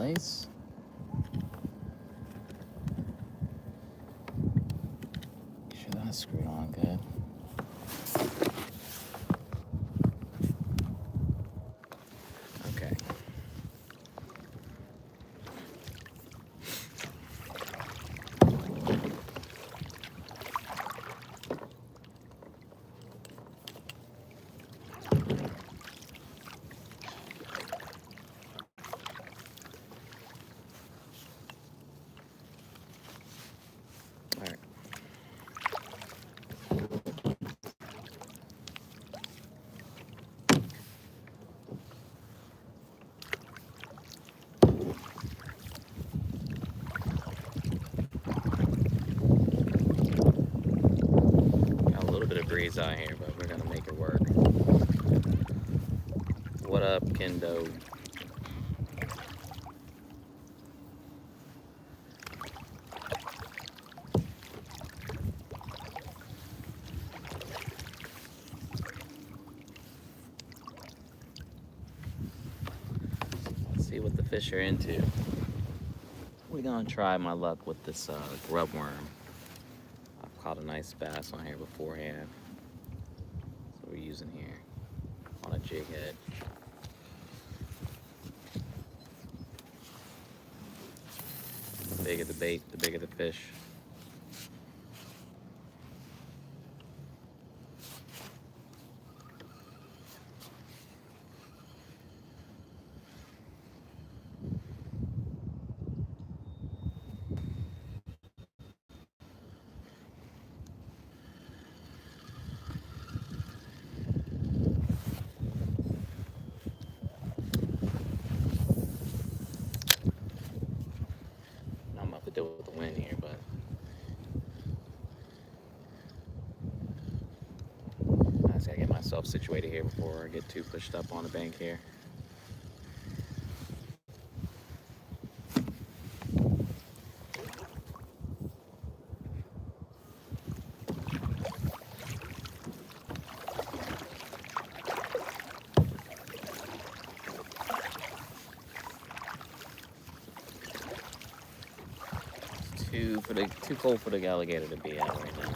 place. Make sure that's screwed on good. Okay. Breeze out here, but we're gonna make it work. What up, Kendo? Let's see what the fish are into. We're gonna try my luck with this grub worm. I've caught a nice bass on here beforehand. We're using here on a jig head. The bigger the bait, the bigger the fish. With the wind here, but I just gotta get myself situated here before I get too pushed up on the bank here. Too cold for the alligator to be out right now.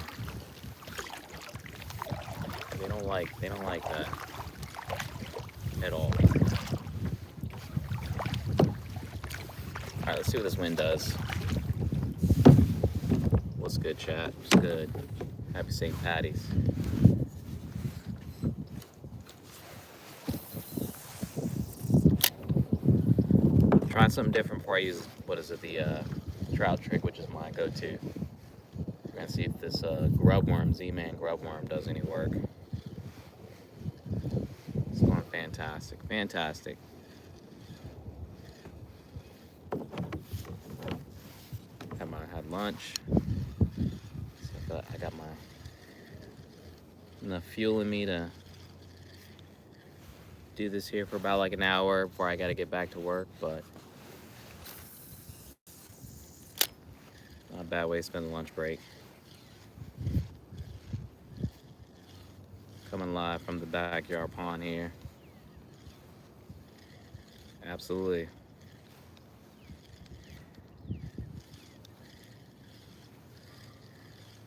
They don't like that at all. Alright, let's see what this wind does. What's good, chat? What's good? Happy St. Patty's. Trying something different before I use, the trout trick, which is my go-to. We're gonna see if this grub worm, Z-Man grub worm, does any work. It's going fantastic, fantastic. Had lunch. So I got enough fuel in me to do this here for about like an hour before I gotta get back to work, but not a bad way to spend the lunch break. Coming live from the backyard pond here. Absolutely.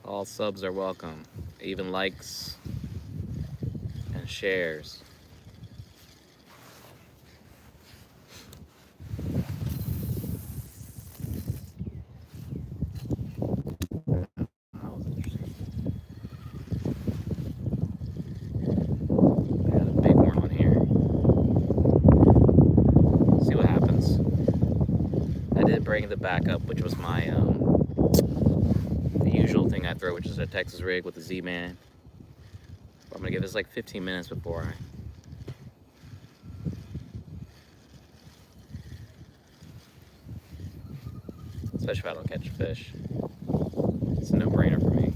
All subs are welcome, even likes and shares. Bring the backup, which was my the usual thing I throw, which is a Texas rig with the Z-Man. I'm gonna give this like 15 minutes before especially if I don't catch a fish. It's a no-brainer for me.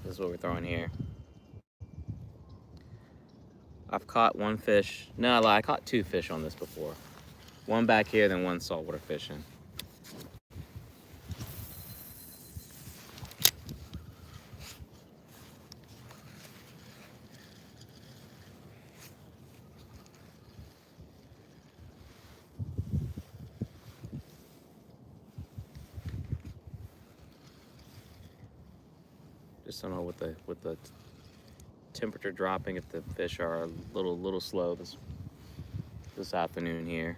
Is what we're throwing here. I've caught one fish. No, I caught two fish on this before. One back here, then one saltwater fishing. Just don't know with the temperature dropping if the fish are a little slow this afternoon here.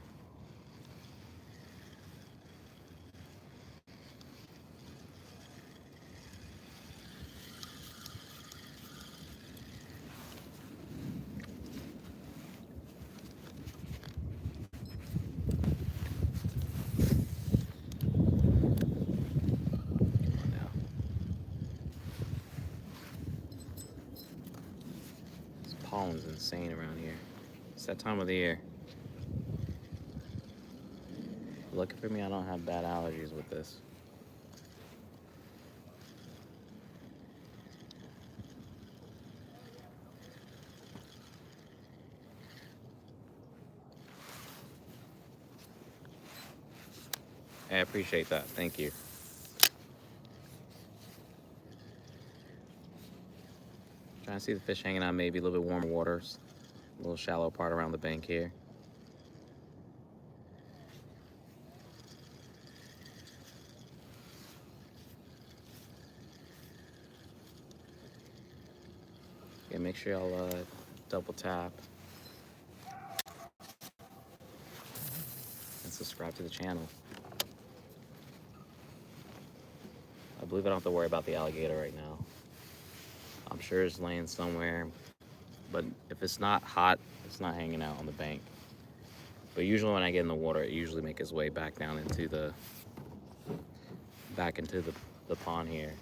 Pollen's insane around here. It's that time of the year. Lucky for me, I don't have bad allergies with this. I appreciate that. Thank you. Trying to see the fish hanging out, maybe a little bit warmer waters. A little shallow part around the bank here. Yeah, make sure y'all double tap and subscribe to the channel. I believe I don't have to worry about the alligator right now. I'm sure it's laying somewhere, but if it's not hot, it's not hanging out on the bank. But usually when I get in the water, it usually makes its way back down into the pond here.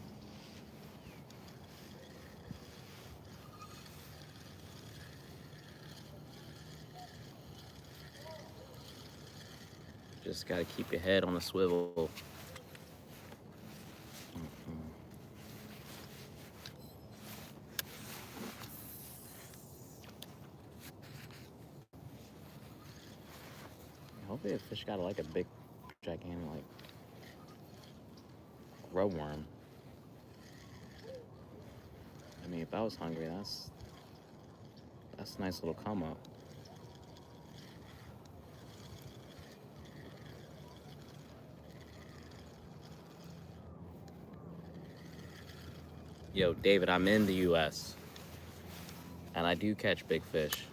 Just gotta keep your head on a swivel. Hopefully the fish got like a big, gigantic, like grub worm. I mean, if I was hungry, that's a nice little come up. Yo, David, I'm in the U.S. and I do catch big fish.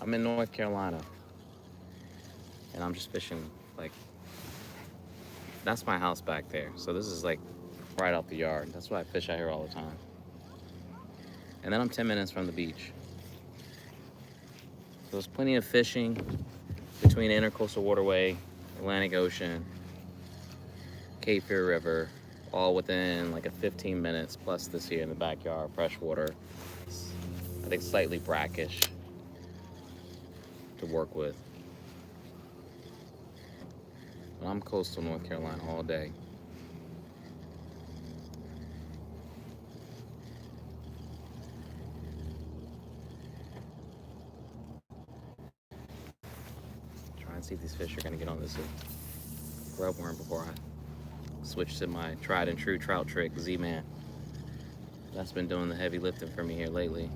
I'm in North Carolina and I'm just fishing, like, that's my house back there. So this is like right off the yard. That's why I fish out here all the time. And then I'm 10 minutes from the beach. So there's plenty of fishing between Intercoastal Waterway, Atlantic Ocean, Cape Fear River, all within like a 15 minutes, plus this here in the backyard, freshwater. I think slightly brackish to work with. But I'm coastal North Carolina all day. Try and see if these fish are gonna get on this grub worm before I switch to my tried and true trout trick, Z-Man. That's been doing the heavy lifting for me here lately.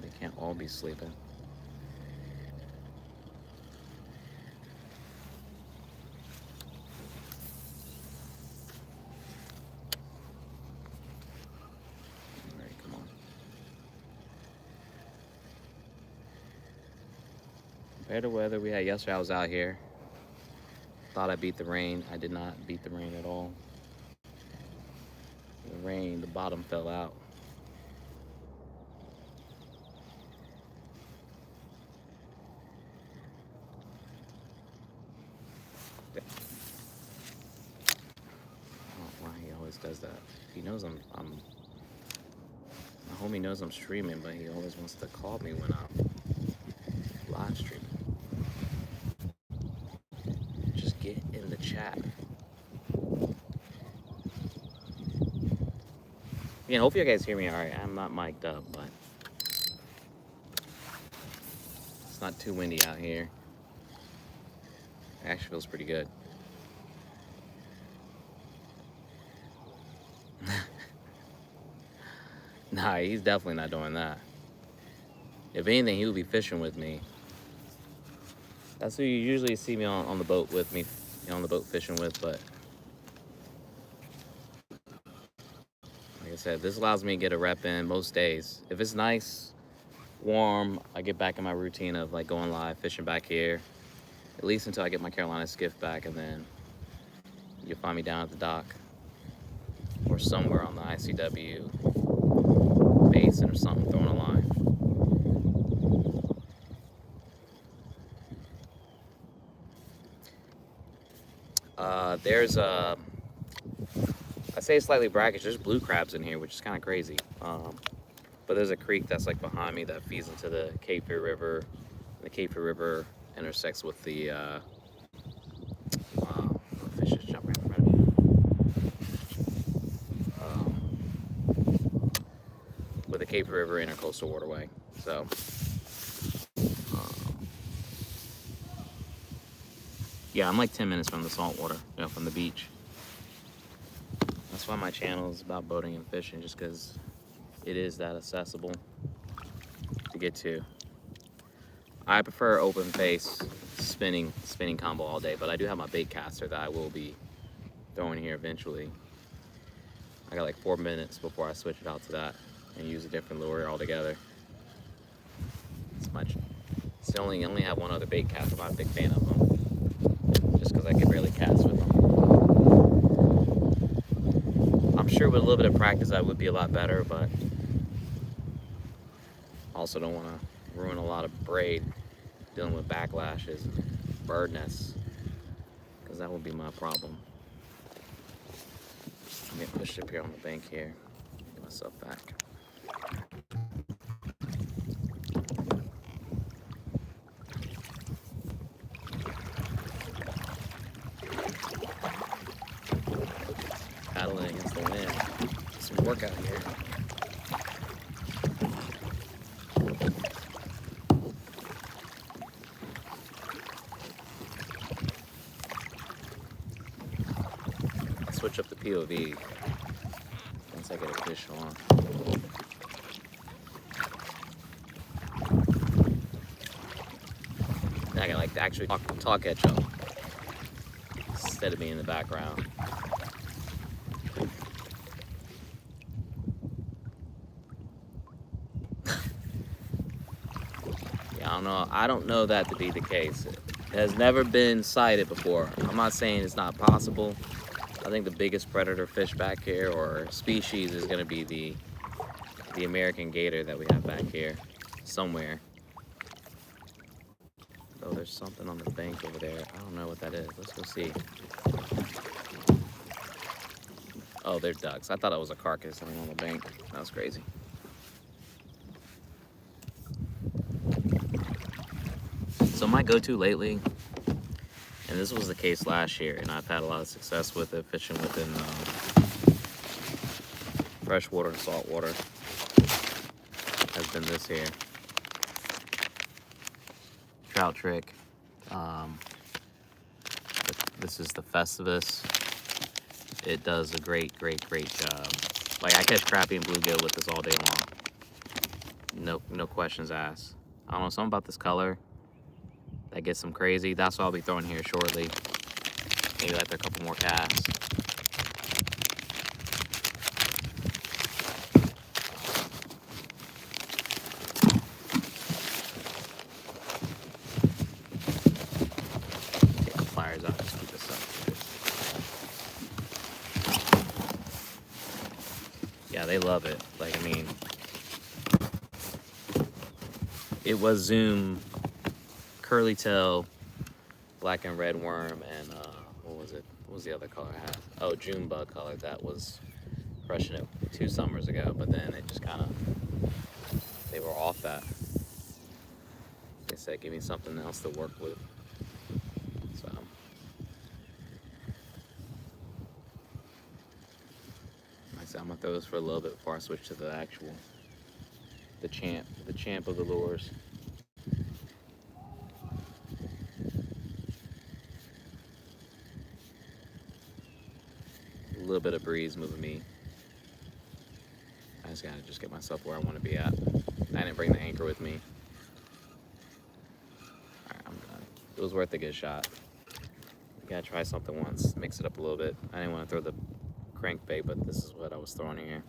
They can't all be sleeping. Compared to weather we had yesterday, I was out here. Thought I beat the rain. I did not beat the rain at all. The rain, the bottom fell out. I don't know why he always does that. He knows I'm my homie knows I'm streaming, but he always wants to call me when I'm live streaming. Just get in the chat. Again, hope you guys hear me all right. I'm not mic'd up, but it's not too windy out here. It actually feels pretty good. Nah, he's definitely not doing that. If anything, he would be fishing with me. That's who you usually see me on the boat with me, on the boat fishing with. But like I said, this allows me to get a rep in most days. If it's nice, warm, I get back in my routine of like going live, fishing back here, at least until I get my Carolina skiff back, and then you'll find me down at the dock or somewhere on the ICW basin or something, throwing a line. There's I say slightly brackish. There's blue crabs in here, which is kind of crazy. But there's a creek that's like behind me that feeds into the Cape Fear River. The Cape Fear River intersects with the fish just jumped right in front of me. With the Cape Fear River Intercoastal Waterway. So yeah, I'm like 10 minutes from the saltwater, from the beach. That's why my channel is about boating and fishing, just because it is that accessible to get to. I prefer open face spinning combo all day, but I do have my Baitcaster that I will be throwing here eventually. I got like 4 minutes before I switch it out to that and use a different lure altogether. It's much. It's only have one other Baitcaster. I'm not a big fan of them, just because I can barely cast with them. I'm sure with a little bit of practice I would be a lot better, but also don't want to ruin a lot of braid dealing with backlashes and bird nests, because that would be my problem. Let me push up here on the bank here, get myself back. Paddling against the wind. Some work out here. Switch up the POV once I get a fish on. I can like actually talk at y'all instead of being in the background. Yeah, I don't know that to be the case. It has never been sighted before. I'm not saying it's not possible. I think the biggest predator fish back here, or species, is going to be the American gator that we have back here somewhere. Oh, there's something on the bank over there. I don't know what that is. Let's go see. Oh, they're ducks. I thought it was a carcass laying on the bank. That was crazy. So my go-to lately, and this was the case last year, and I've had a lot of success with it, fishing within freshwater and saltwater, has been this here. Trout trick. This is the Festivus. It does a great job. Like, I catch crappie and bluegill with this all day long. No questions asked. I don't know, something about this color that gets them crazy. That's what I'll be throwing here shortly. Maybe after a couple more casts. Take the pliers out, just keep this up. Yeah, they love it. Like, I mean, it was Zoom, curly tail, black and red worm, and what was it? What was the other color I had? Oh, June bug color. That was crushing it 2 summers ago, but then it just kind of, they were off that. They said, give me something else to work with. So, like I said, I'm gonna throw this for a little bit before I switch to the actual, the champ of the lures. A little bit of breeze moving me just gotta get myself where I want to be at. I didn't bring the anchor with me. Alright, I'm done. It was worth a good shot. You gotta try something once, mix it up a little bit. I didn't want to throw the crankbait, but this is what I was throwing here.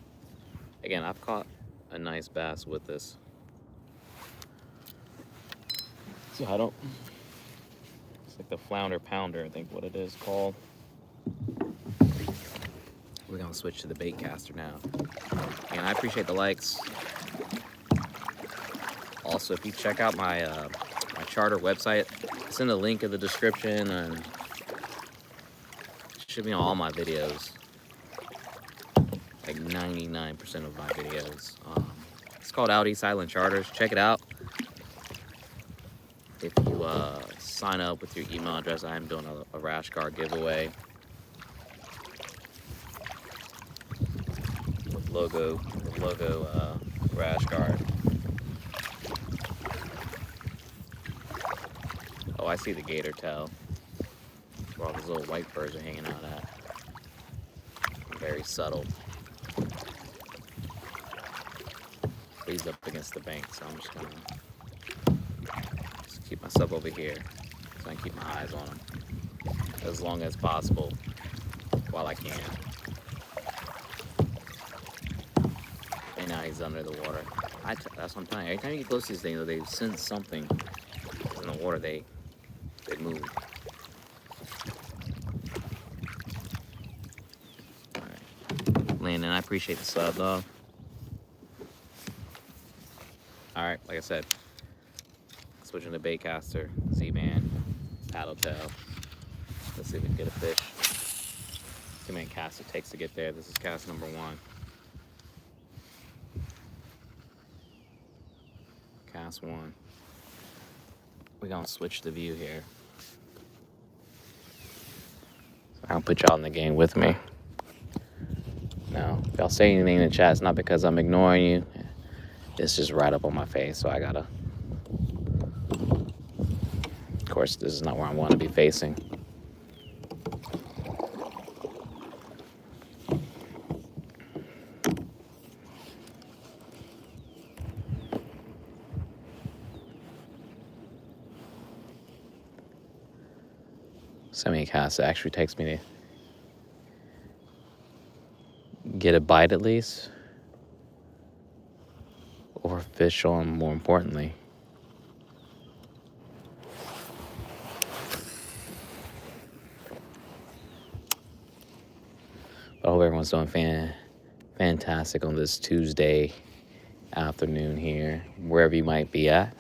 Again, I've caught a nice bass with this. So I don't, it's like the flounder pounder, I think what it is called. We're gonna switch to the Baitcaster now. And I appreciate the likes. Also, if you check out my my charter website, it's in the link in the description, and it should be on all my videos. Like 99% of my videos. It's called Out East Island Charters. Check it out. If you sign up with your email address, I am doing a rash guard giveaway with logo rash guard. Oh, I see the gator tail where all those little white birds are hanging out at. Very subtle. He's up against the bank, so I'm just gonna keep myself over here so I can keep my eyes on him as long as possible while I can. And now he's under the water. That's what I'm telling you. Every time you get close to these things, they sense something in the water. They move. All right, Landon, I appreciate the sub, though. All right, like I said, switching to Baitcaster, Z-Man, paddle tail. Let's see if we can get a fish. See how many casts it takes to get there. This is cast number 1. Cast 1. We're gonna switch the view here. So I'll put y'all in the game with me. Now, if y'all say anything in the chat, it's not because I'm ignoring you. It's just right up on my face, so I gotta. Of course, this is not where I want to be facing. So many casts it actually takes me to get a bite at least, or fish on, more importantly. But I hope everyone's doing fantastic on this Tuesday afternoon here, wherever you might be at.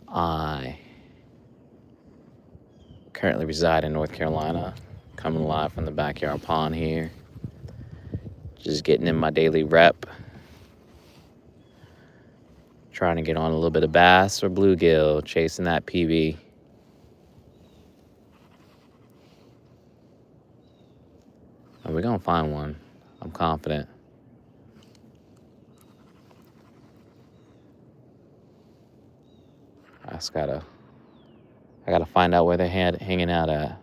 I currently reside in North Carolina, coming live from the backyard pond here. Just getting in my daily rep. Trying to get on a little bit of bass or bluegill, chasing that PB. And we're gonna find one. I'm confident. I gotta find out where they're hanging out at.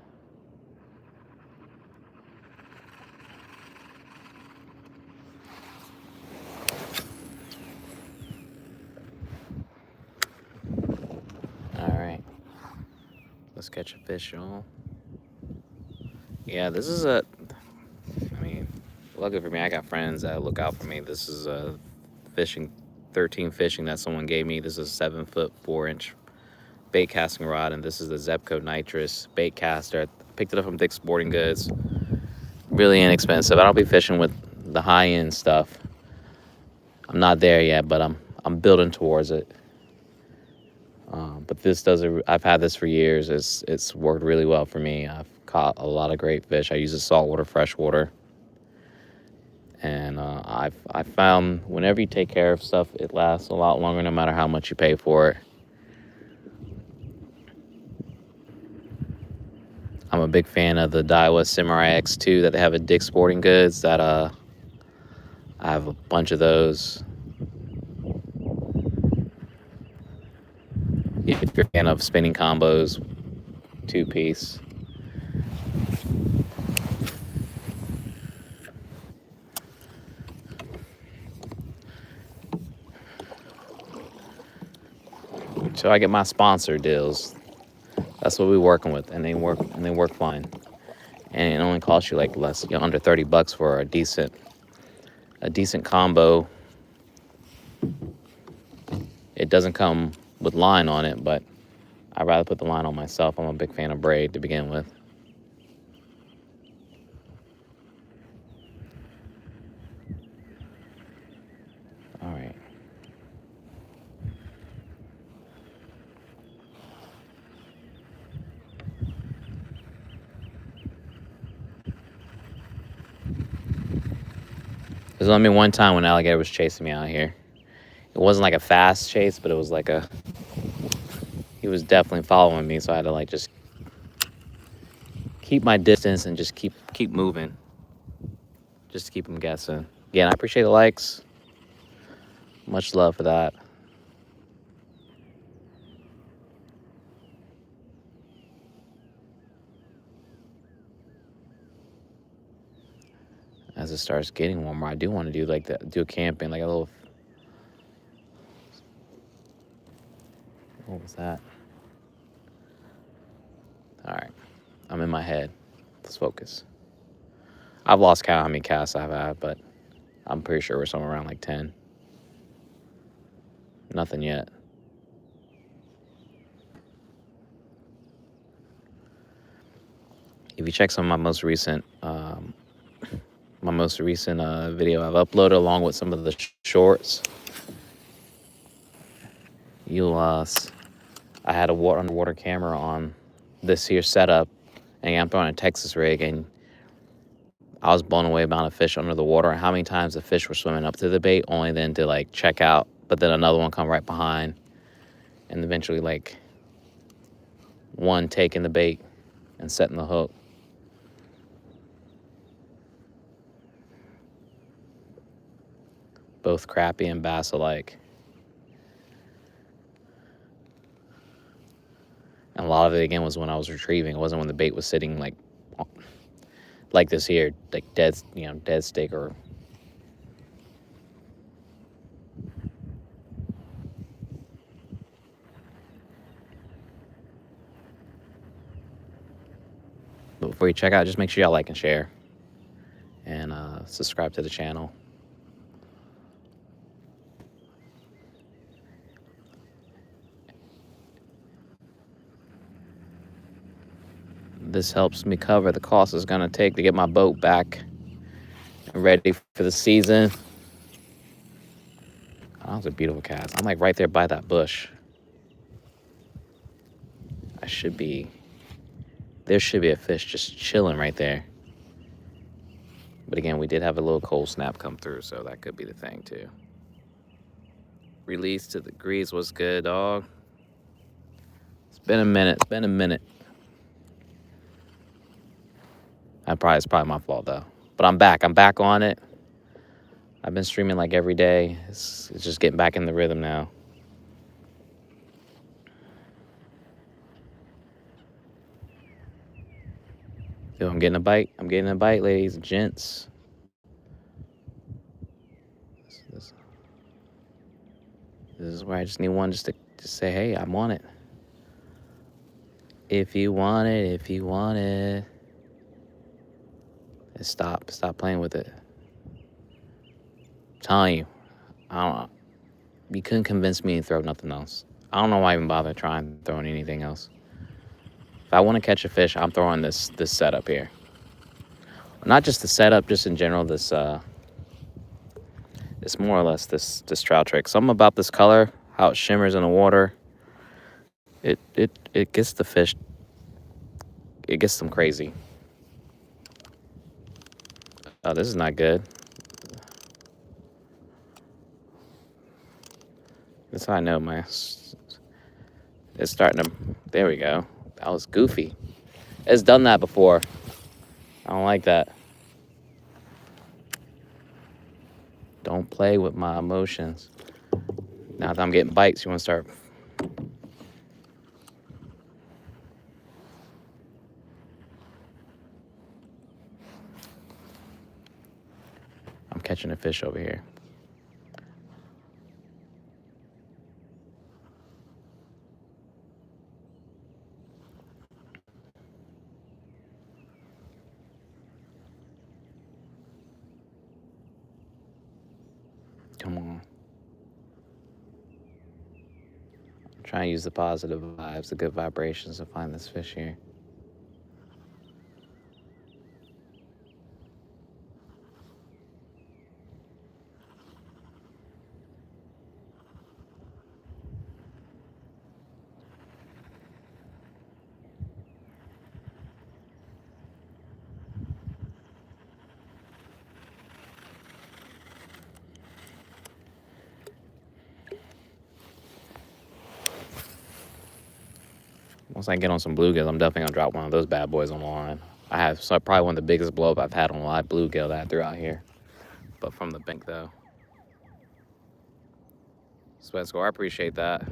All right, let's catch a fish, y'all. Yeah, this is I mean, luckily for me, I got friends that look out for me. This is a 13 fishing that someone gave me. This is a 7 foot 4 inch bait casting rod, and this is the Zebco Nitrous Baitcaster. I picked it up from Dick's Sporting Goods. Really inexpensive. I don't be fishing with the high end stuff. I'm not there yet, but I'm building towards it. But this I've had this for years. It's worked really well for me. I've caught a lot of great fish. I use the saltwater, freshwater, and I've found whenever you take care of stuff, it lasts a lot longer, no matter how much you pay for it. I'm a big fan of the Daiwa Samurai X2 that they have at Dick's Sporting Goods. That I have a bunch of those. If you're a fan of spinning combos, 2-piece. So I get my sponsor deals. That's what we're working with, and they work fine. And it only costs you like less, under $30 for a decent combo. It doesn't come with line on it, but I'd rather put the line on myself. I'm a big fan of braid to begin with. All right. There's only one time when an alligator was chasing me out here. It wasn't like a fast chase, but it was like he was definitely following me, so I had to like just keep my distance and just keep moving, just to keep him guessing. Again, I appreciate the likes. Much love for that. As it starts getting warmer, I do want to do like that, do camping, like a little. What was that? All right, I'm in my head. Let's focus. I've lost count how many casts I've had, but I'm pretty sure we're somewhere around like 10. Nothing yet. If you check some of my most recent video I've uploaded along with some of the shorts, you'll I had a underwater camera on this here setup, and I'm throwing a Texas rig, and I was blown away by a fish under the water and how many times the fish were swimming up to the bait, only then to like check out, but then another one come right behind, and eventually like one taking the bait and setting the hook. Both crappie and bass alike. And a lot of it again was when I was retrieving. It wasn't when the bait was sitting like this here, like dead stick or. But before you check out, just make sure y'all like and share, and subscribe to the channel. This helps me cover the cost it's gonna take to get my boat back and ready for the season. Oh, that was a beautiful cast. I'm like right there by that bush. There should be a fish just chilling right there. But again, we did have a little cold snap come through, so that could be the thing too. Release to the grease was good, dog. It's been a minute. It's probably my fault though. But I'm back on it. I've been streaming like every day. It's just getting back in the rhythm now. Yo, I'm getting a bite. Ladies and gents. This is where I just need one just to say, hey, I'm on it. If you want it. Stop playing with it. I'm telling you, you couldn't convince me to throw nothing else. I don't know why I even bother trying throwing anything else. If I want to catch a fish, I'm throwing this setup here. Not just the setup, just in general. It's more or less this trout trick. Something about this color, how it shimmers in the water. It gets the fish. It gets them crazy. Oh, this is not good. That's how I know it's starting to. There we go. That was goofy. It's done that before. I don't like that. Don't play with my emotions. Now that I'm getting bites, you want to start. I'm catching a fish over here. Come on. Try and use the positive vibes, the good vibrations to find this fish here. Once I get on some bluegills, I'm definitely gonna drop one of those bad boys on the line. I have probably one of the biggest blow up I've had on live bluegill that I threw out here, but from the bank though. Sweat score, I appreciate that.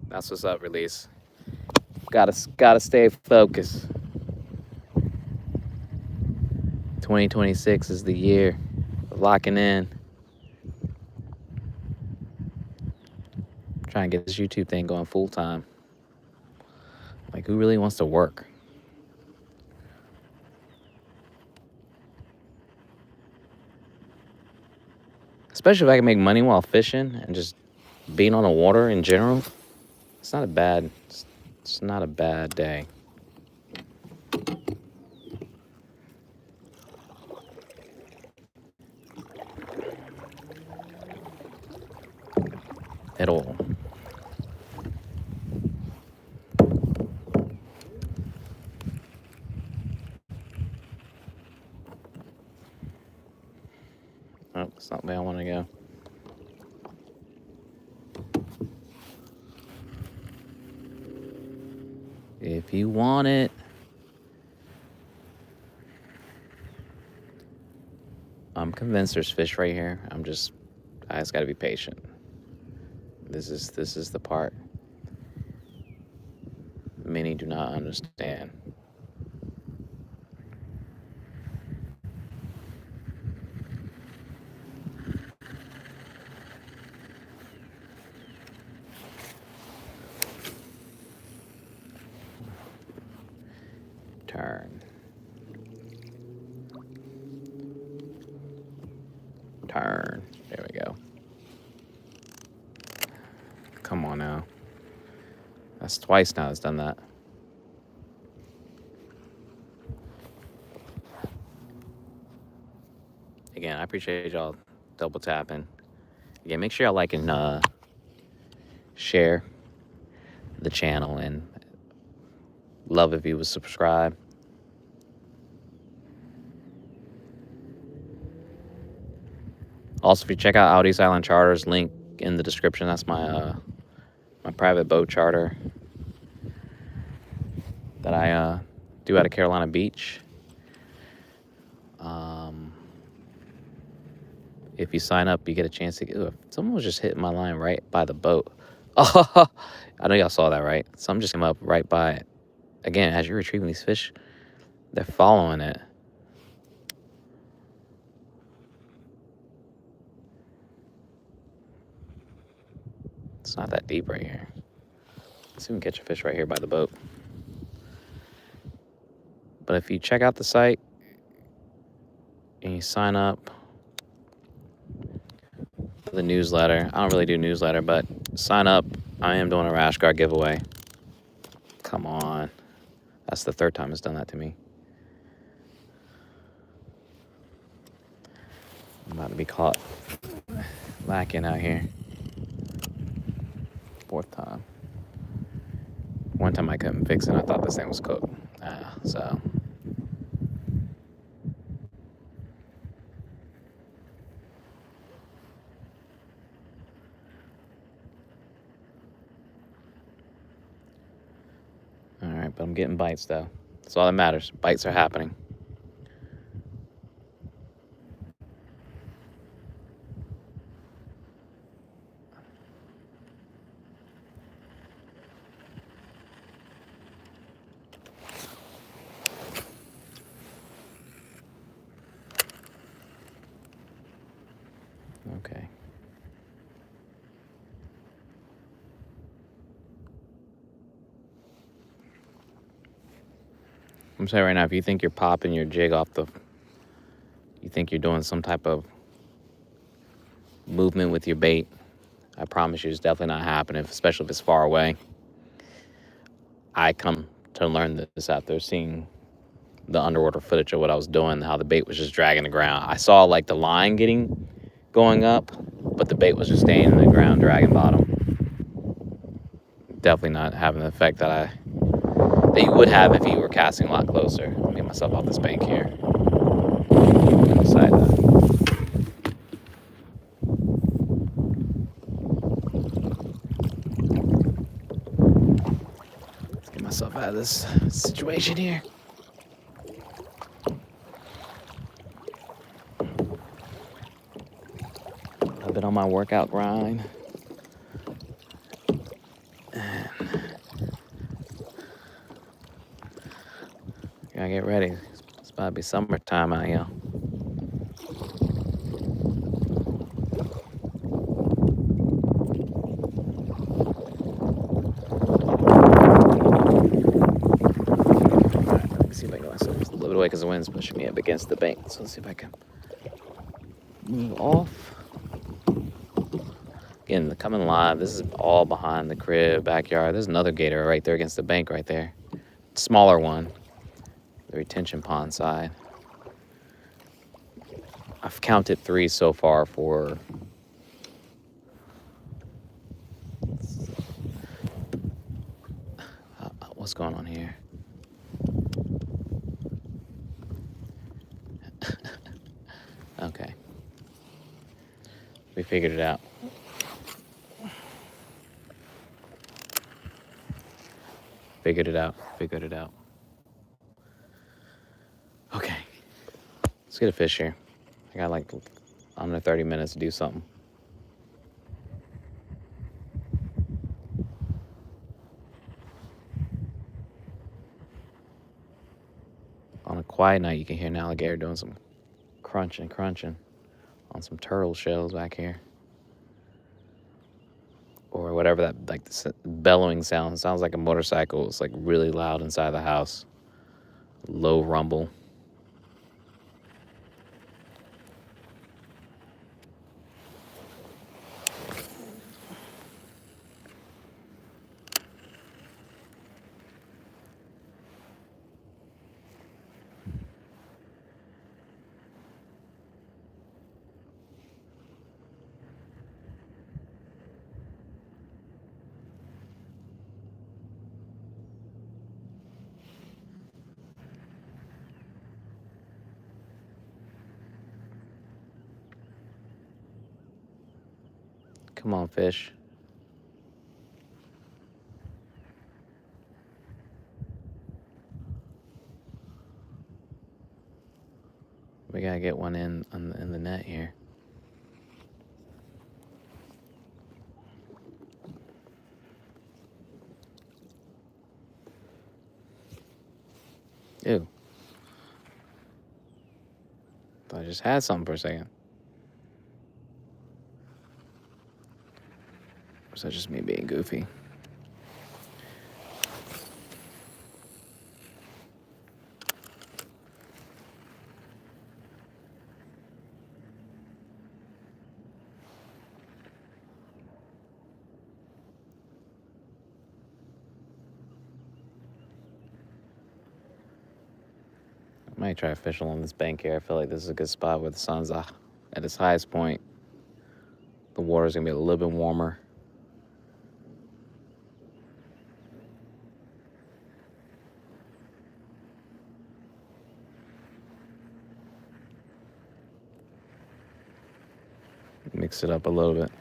That's what's up, Release. Gotta stay focused. 2026 is the year. Locking in. Trying to get this YouTube thing going full time. Like, who really wants to work? Especially if I can make money while fishing and just being on the water in general. It's not a bad day. At all. Oh, it's not where I want to go. If you want it. I'm convinced there's fish right here. I just gotta be patient. This is the part many do not understand. Turn. There we go. Come on now. That's twice now it's done that. Again, I appreciate y'all double tapping. Again, make sure y'all like and share the channel, and love if you would subscribe. Also, if you check out Audie's Island Charters, link in the description. That's my my private boat charter that I do out of Carolina Beach. If you sign up, you get a chance to get. Someone was just hitting my line right by the boat. Oh, I know y'all saw that, right? Something just came up right by it. Again, as you're retrieving these fish, they're following it. It's not that deep right here. Let's see if we can catch a fish right here by the boat. But if you check out the site and you sign up for the newsletter, I don't really do newsletter, but sign up. I am doing a rash guard giveaway. Come on. That's the third time it's done that to me. I'm about to be caught lacking out here. Fourth time. One time I couldn't fix it. I thought this thing was cooked. So. All right, but I'm getting bites though. That's all that matters. Bites are happening. Okay. I'm saying right now, if you think you're popping your jig off you think you're doing some type of movement with your bait, I promise you it's definitely not happening, especially if it's far away. I come to learn this after seeing the underwater footage of what I was doing, how the bait was just dragging the ground. I saw like the line going up, but the bait was just staying in the ground, dragging bottom. Definitely not having the effect that you would have if you were casting a lot closer. Let me get myself off this bank here. Side Let's get myself out of this situation here. I've been on my workout grind. Gotta get ready. It's about to be summertime out here. Let me see if I can get myself a little bit away because the wind's pushing me up against the bank. So let's see if I can move off. Again, coming live. This is all behind the crib, backyard. There's another gator right there against the bank right there. Smaller one. The retention pond side. I've counted 3 so far for what's going on here? Okay. We figured it out. Figured it out. Okay. Let's get a fish here. I got like under 30 minutes to do something. On a quiet night, you can hear an alligator doing some crunching on some turtle shells back here. Or whatever that, like the bellowing sound. It sounds like a motorcycle. It's like really loud inside the house. Low rumble. Come on, fish. We gotta get one in the net here. Ew. Thought I just had something for a second. Or is that just me being goofy? I might try to fish along this bank here. I feel like this is a good spot where the sun's at its highest point. The water's gonna be a little bit warmer. Mix it up a little bit.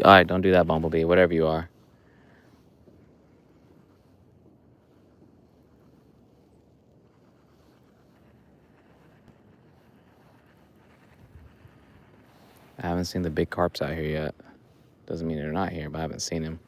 All right, don't do that, Bumblebee, whatever you are. I haven't seen the big carps out here yet. Doesn't mean they're not here, but I haven't seen them.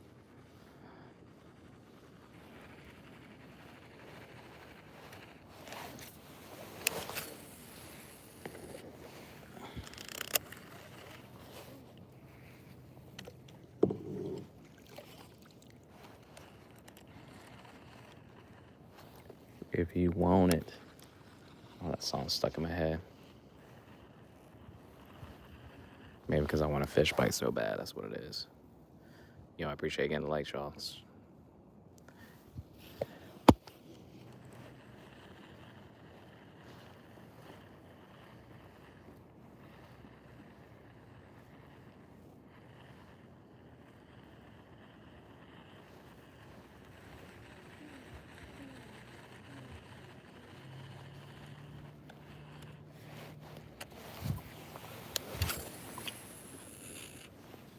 If you want it. Oh, that song's stuck in my head. Maybe because I want to fish bite so bad. That's what it is. Yo, I appreciate getting the likes, y'all.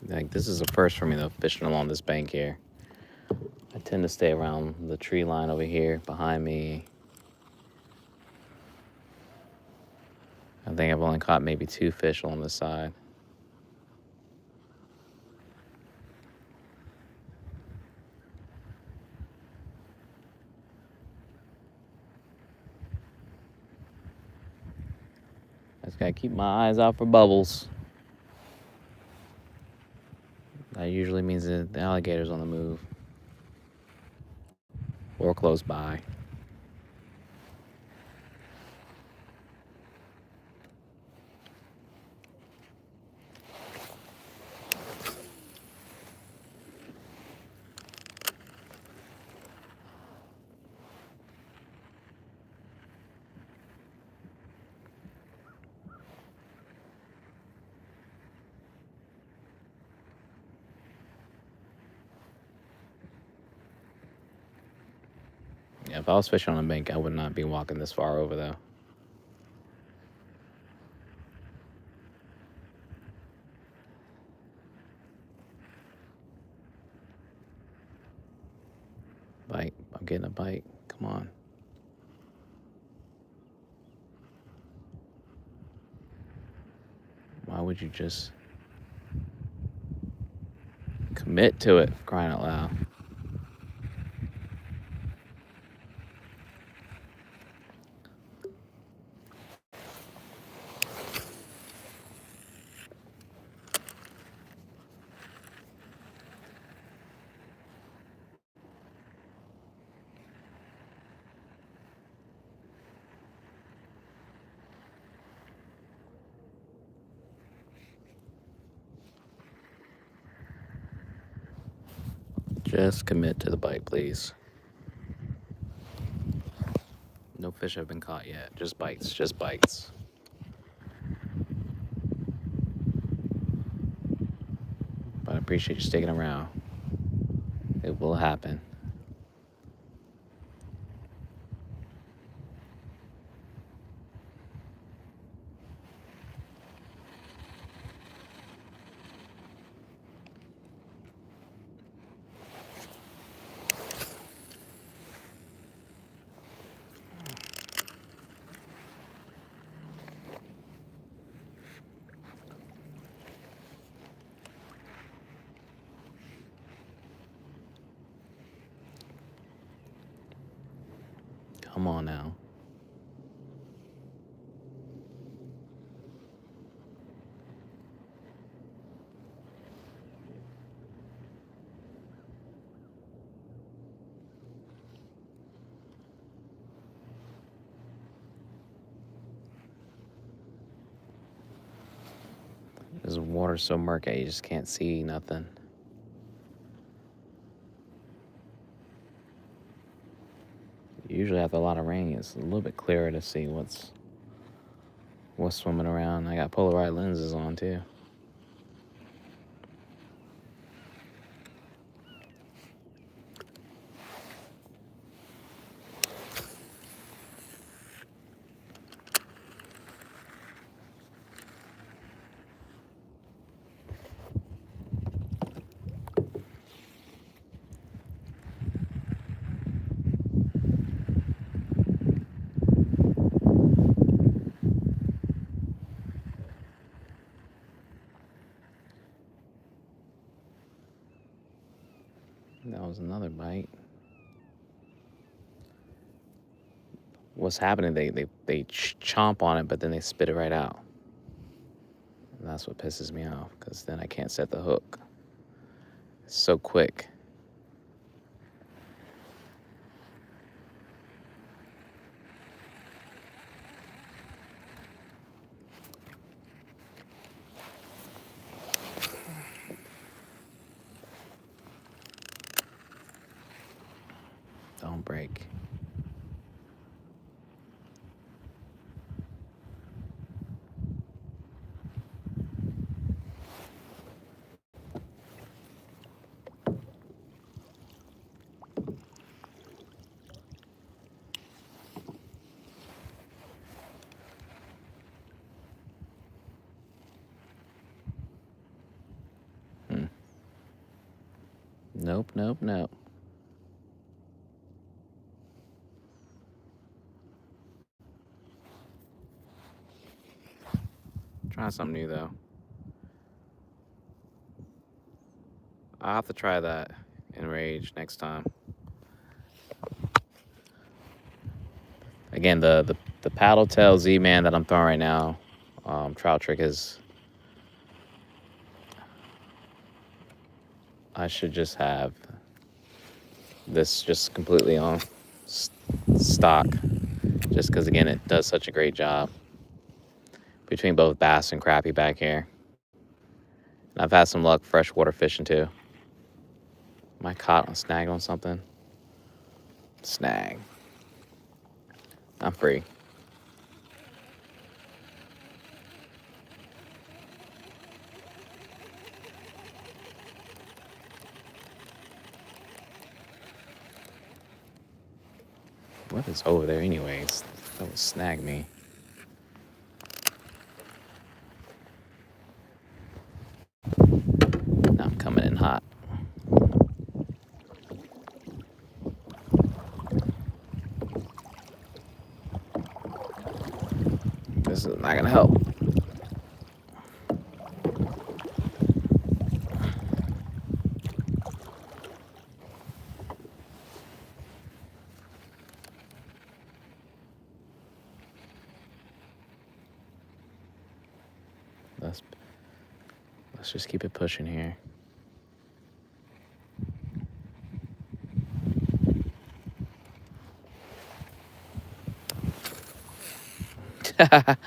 Like, this is a first for me, though, fishing along this bank here. I tend to stay around the tree line over here behind me. I think I've only caught maybe 2 fish on this side. I just gotta keep my eyes out for bubbles. That usually means that the alligator's on the move. Or close by. Yeah, if I was fishing on a bank, I would not be walking this far over, though. Bite. I'm getting a bite. Come on. Why would you just commit to it, crying out loud? Just commit to the bite, please. No fish have been caught yet. Just bites, just bites. But I appreciate you sticking around. It will happen. Come on now. This water's so murky, you just can't see nothing. Usually after a lot of rain, it's a little bit clearer to see what's swimming around. I got polarized lenses on too. that was another bite. What's happening? They chomp on it, but then they spit it right out. And that's what pisses me off, because then I can't set the hook. It's so quick. Don't break. Nope, nope, nope. Try something new, though. I'll have to try that in Rage next time. Again, the paddle tail Z-Man that I'm throwing right now, trout trick is... I should just have this just completely on stock, just because, again, it does such a great job between both bass and crappie back here. And I've had some luck freshwater fishing too. Am I caught on snag on something? Snag. I'm free. What is over there anyways? That would snag me. Now I'm coming in hot. This is not gonna help. Let's just keep it pushing here. That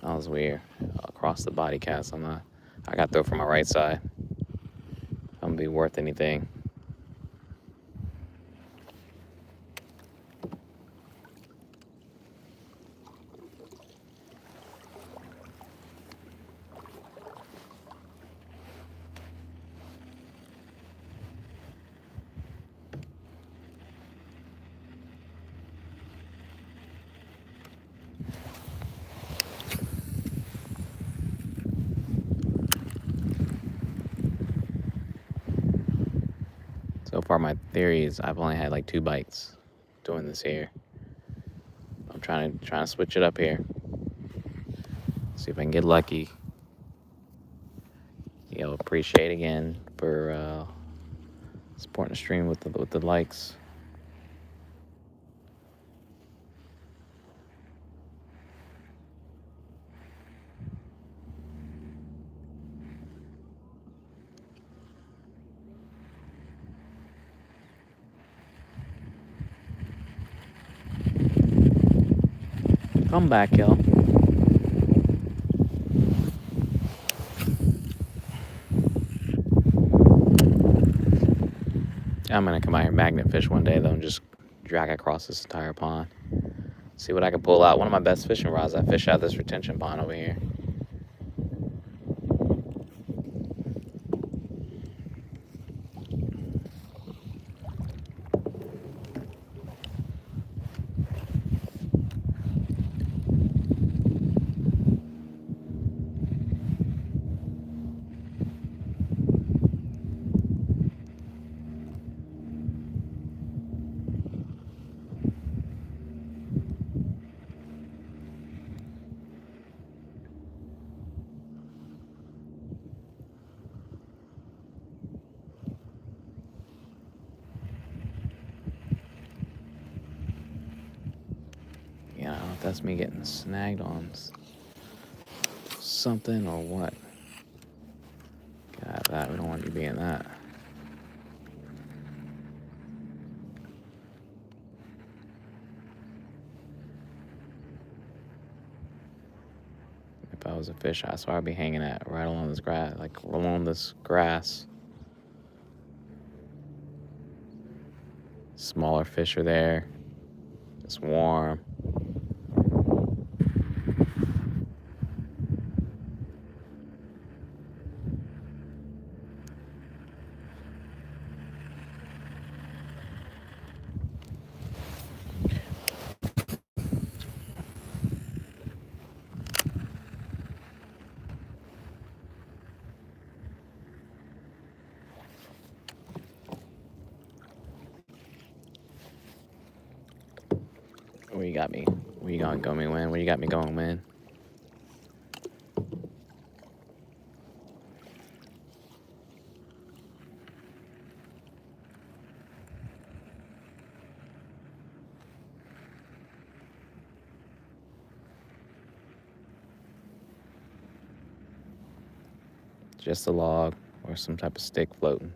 was weird. Across the body cast. I got to throw from my right side. I'm gonna be worth anything. So far, my theory is I've only had like 2 bites doing this here. I'm trying to switch it up here. See if I can get lucky. Appreciate again for supporting the stream with the likes. Come back, y'all. I'm gonna come out here magnet fish one day though and just drag across this entire pond. See what I can pull out. One of my best fishing rods. I fish out this retention pond over here. That's me getting snagged on something or what? God, that we don't want you being that. If I was a fish, I swear I'd be hanging at right along this grass, like along this grass. Smaller fish are there. It's warm. Where you got me? Where you gonna go me win? Where you got me going win? Just a log or some type of stick floating.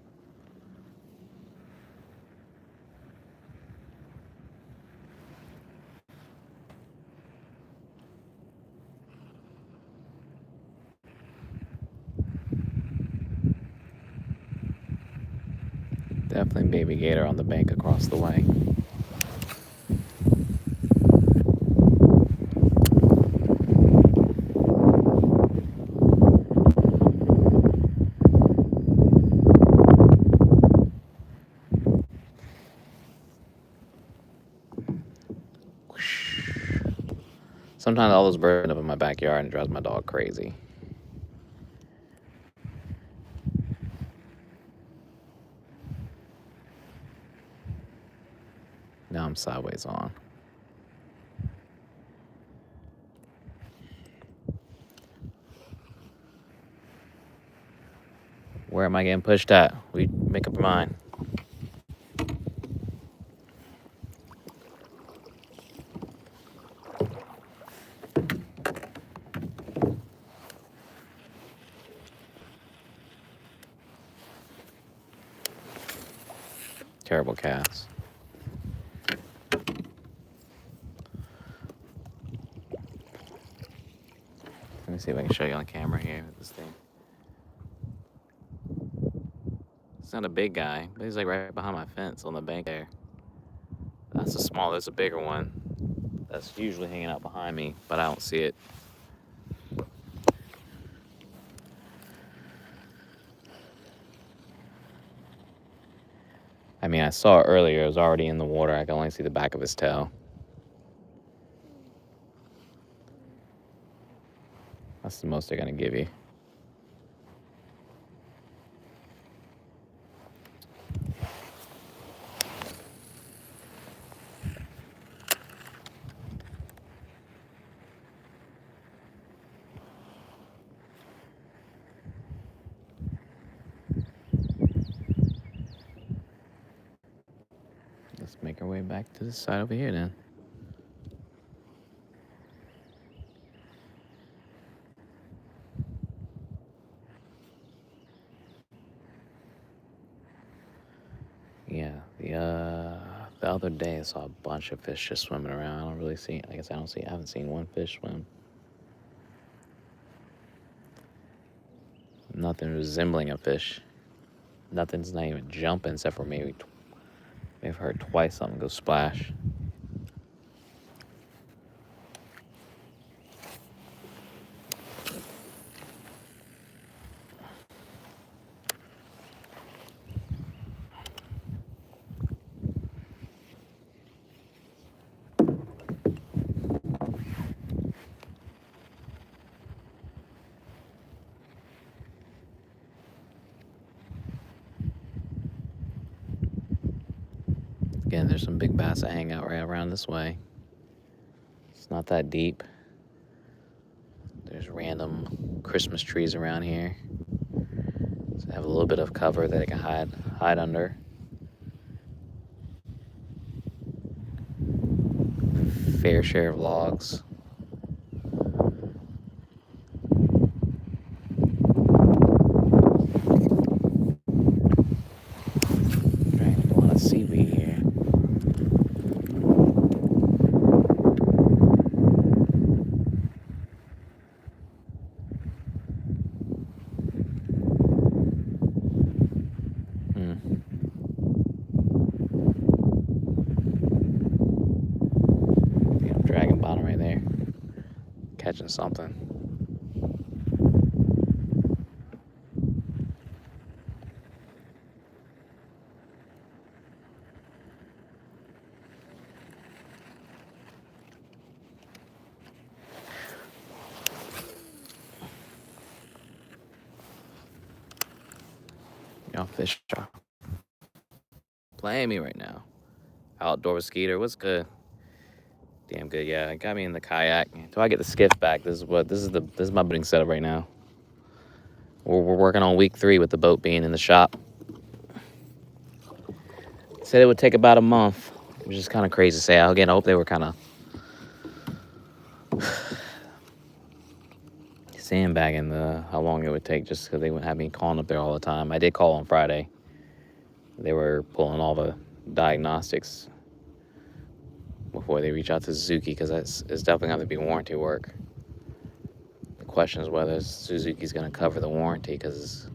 Definitely baby gator on the bank across the way. Sometimes all those birds end up in my backyard and it drives my dog crazy. Now I'm sideways on. Where am I getting pushed at? We make up your mind. Terrible cast. Let me see if I can show you on camera here with this thing. It's not a big guy, but he's like right behind my fence on the bank there. That's a small, there's a bigger one that's usually hanging out behind me, but I don't see it. I mean, I saw it earlier. It was already in the water. I can only see the back of his tail. That's the most they're going to give you. Let's make our way back to this side over here then. Yeah, the other day I saw a bunch of fish just swimming around. I don't really see, I guess I haven't seen one fish swim. Nothing resembling a fish. Nothing's not even jumping except for maybe I've heard twice something go splash. Again, there's some big bass that hang out right around this way. It's not that deep. There's random Christmas trees around here. So they have a little bit of cover that they can hide under. fair share of logs. Dragging a lot of seaweed here. Yeah, I'm dragging bottom right there. Catching something. Y'all fish are playing me right now. Outdoor with Skeeter, what's good? Damn good, yeah. It got me in the kayak. Until I get the skiff back, this is my boating setup right now. We're working on week 3 with the boat being in the shop. Said it would take about a month, which is kind of crazy to say. Again, I hope they were kind of sandbagging how long it would take, just because they wouldn't have me calling up there all the time. I did call on Friday. They were pulling all the diagnostics before they reach out to Suzuki, because it's definitely going to be warranty work. The question is whether Suzuki's going to cover the warranty, because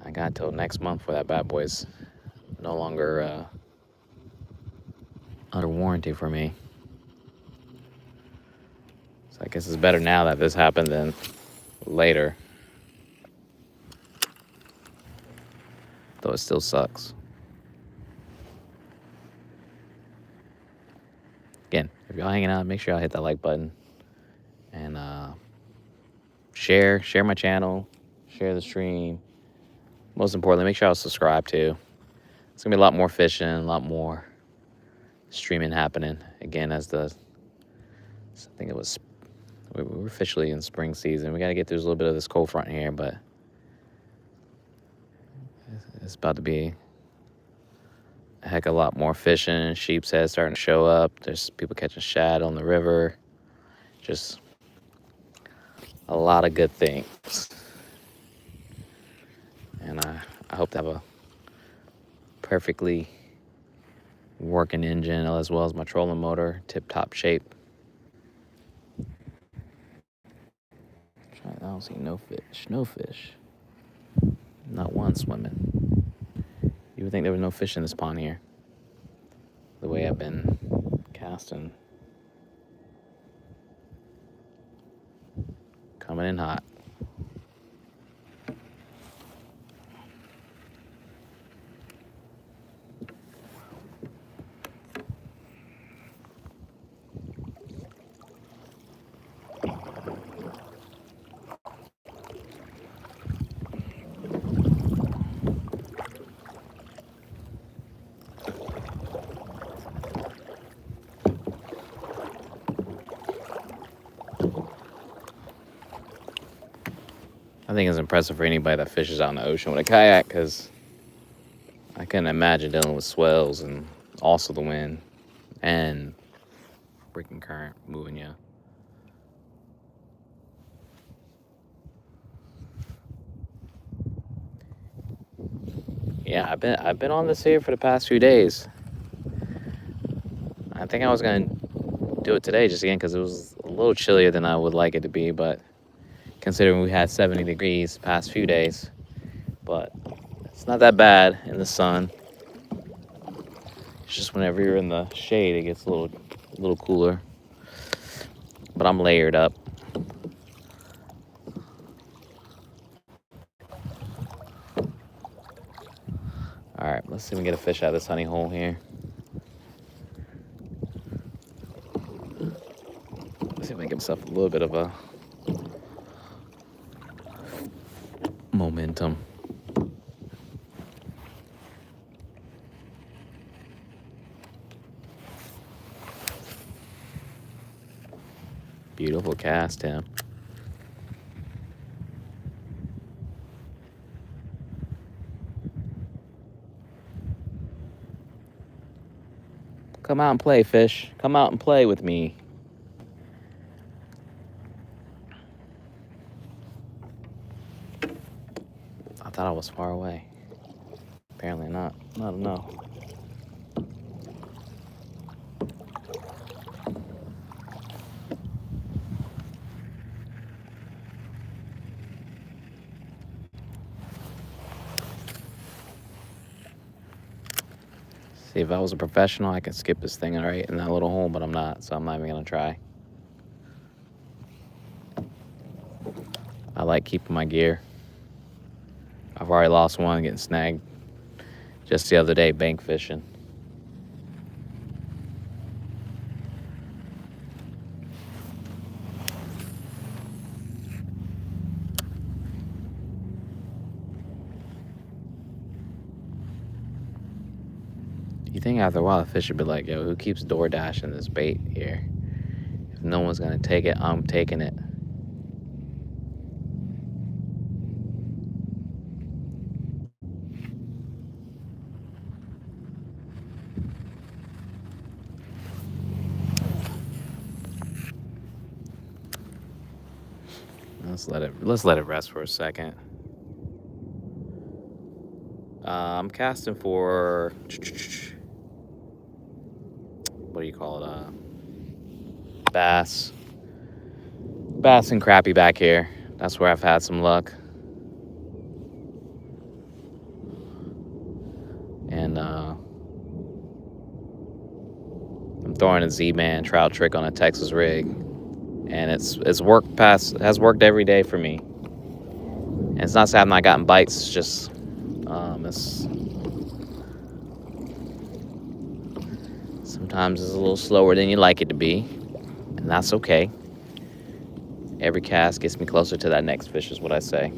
I got till next month for that bad boy's no longer under warranty for me. So I guess it's better now that this happened than later. Though it still sucks. Again, if y'all hanging out, make sure y'all hit that like button. And share my channel, share the stream. Most importantly, make sure y'all subscribe too. It's gonna be a lot more fishing, a lot more streaming happening. Again, I think it was, we're officially in spring season. We gotta get through a little bit of this cold front here, but it's about to be a heck of a lot more fishing. Sheep's head starting to show up. There's people catching shad on the river. Just a lot of good things. And I hope to have a perfectly working engine, as well as my trolling motor, tip-top shape. I don't see no fish. Not one swimming. You would think there was no fish in this pond here, the way I've been casting. Coming in hot. I think it's impressive for anybody that fishes out in the ocean with a kayak, because I couldn't imagine dealing with swells and also the wind and freaking current moving you. Yeah, I've been on this here for the past few days. I think I was gonna do it today just again because it was a little chillier than I would like it to be, but considering we had 70 degrees the past few days, but it's not that bad in the sun. It's just whenever you're in the shade, it gets a little cooler. But I'm layered up. All right, let's see if we can get a fish out of this honey hole here. Let's see if I can give myself a little bit of a momentum. Beautiful cast, Tim. Come out and play, fish. Come out and play with me. I thought I was far away. Apparently not. I don't know. See, if I was a professional, I could skip this thing right in that little hole, but I'm not, so I'm not even gonna try. I like keeping my gear. I've already lost one getting snagged just the other day bank fishing. You think after a while the fish would be like, yo, who keeps door dashing this bait here? If no one's gonna take it, I'm taking it. Let's let it rest for a second. I'm casting for what do you call it? Bass and crappie back here. That's where I've had some luck. And I'm throwing a Z-Man trout trick on a Texas rig, and has worked every day for me. And it's not saying I've not gotten bites. It's just sometimes it's a little slower than you like it to be, and that's okay. Every cast gets me closer to that next fish, is what I say.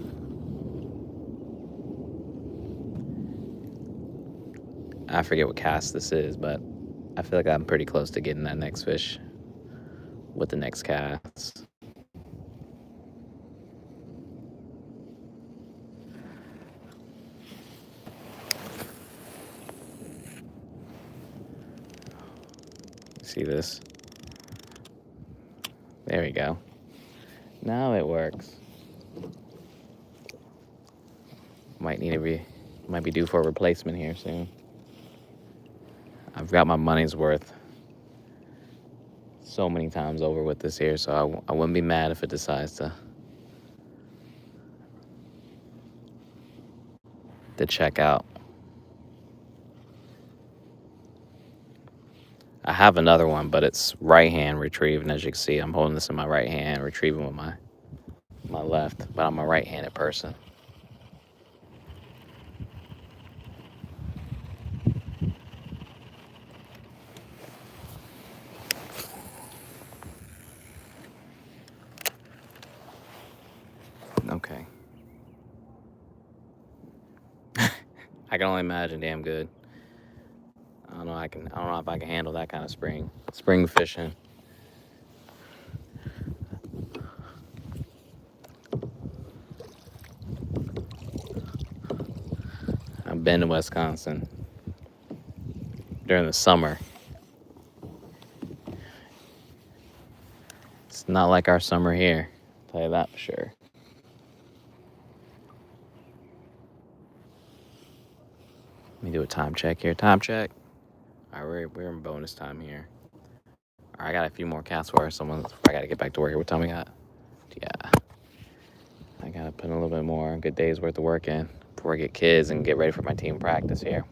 I forget what cast this is, but I feel like I'm pretty close to getting that next fish with the next cast. See this? There we go. Now it works. Might be due for a replacement here soon. I've got my money's worth so many times over with this here, so I wouldn't be mad if it decides to check out. I have another one, but it's right hand retrieving. As you can see, I'm holding this in my right hand, retrieving with my left, but I'm a right-handed person. Okay. I can only imagine damn good. I don't know if I can handle that kind of spring fishing. I've been to Wisconsin during the summer. It's not like our summer here, I'll tell you that for sure. Let me do a time check here. Time check. All right, we're in bonus time here. All right, I got a few more casts for someone. I got to get back to work here. What time we got? Yeah. I got to put in a little bit more. Good day's worth of work in before I get kids and get ready for my team practice here.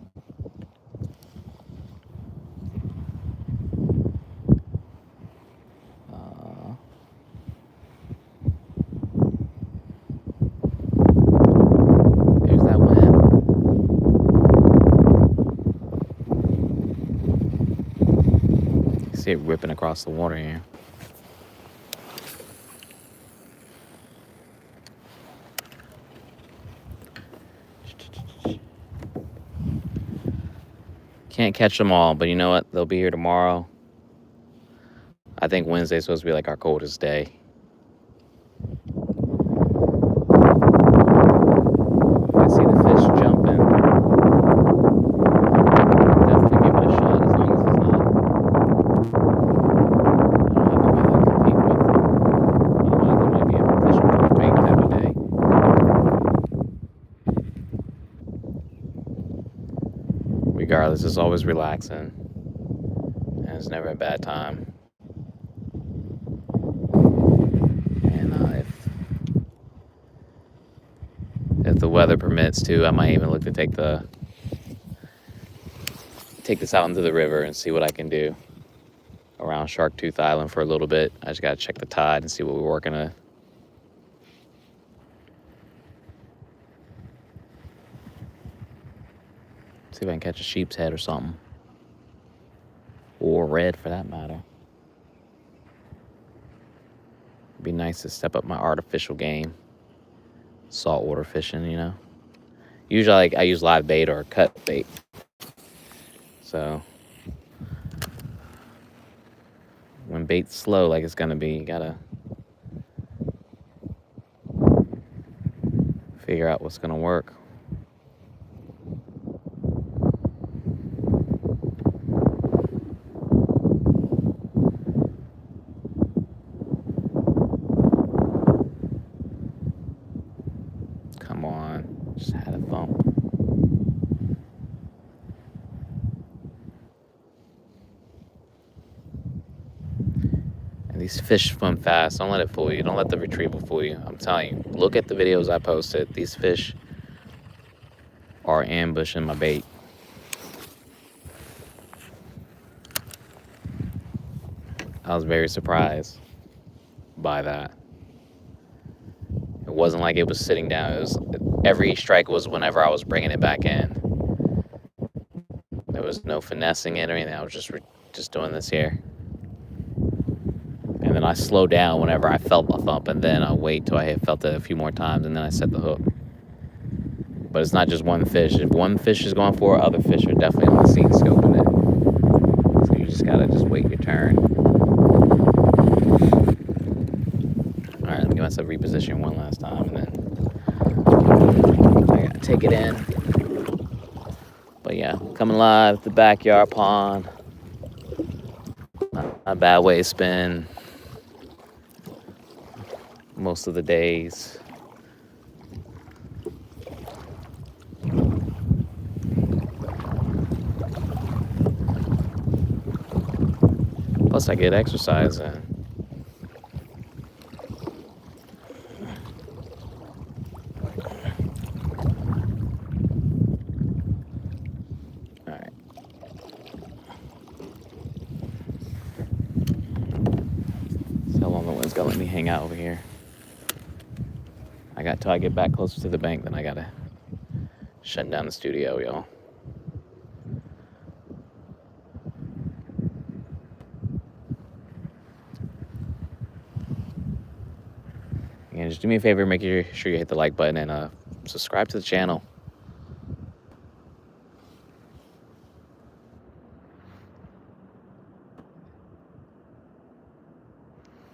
There's that wind. You see it ripping across the water here. Can't catch them all, but you know what? They'll be here tomorrow. I think Wednesday's supposed to be like our coldest day. I see the fish jumping. Definitely give it a shot as long as it's not regardless, it's always relaxing, and it's never a bad time. And if the weather permits too, I might even look to take this out into the river and see what I can do around Sharktooth Island for a little bit. I just gotta check the tide and see what we're working with. See if I can catch a sheep's head or something. Or red, for that matter. It'd be nice to step up my artificial game. Saltwater fishing, you know. Usually I use live bait or cut bait. So when bait's slow like it's gonna be, you gotta figure out what's gonna work. Come on, just had a thump. And these fish swim fast. Don't let it fool you. Don't let the retrieval fool you. I'm telling you, look at the videos I posted. These fish are ambushing my bait. I was very surprised by that. It wasn't like it was sitting down. It was every strike was whenever I was bringing it back in. There was no finessing it or anything. I was just doing this here. And then I slow down whenever I felt a thump, and then I wait till I felt it a few more times, and then I set the hook. But it's not just one fish. If one fish is going for it, other fish are definitely on the scene scoping it. So you just gotta wait your turn. All right, let me get myself repositioned one last time, and then I gotta take it in. But yeah, coming live at the backyard pond. Not a bad way to spend most of the days. Plus I get exercise in. Alright. So how long the wind's gonna let me hang out over here. I got till I get back closer to the bank, then I gotta shut down the studio, y'all. And just do me a favor, make sure you hit the like button and subscribe to the channel.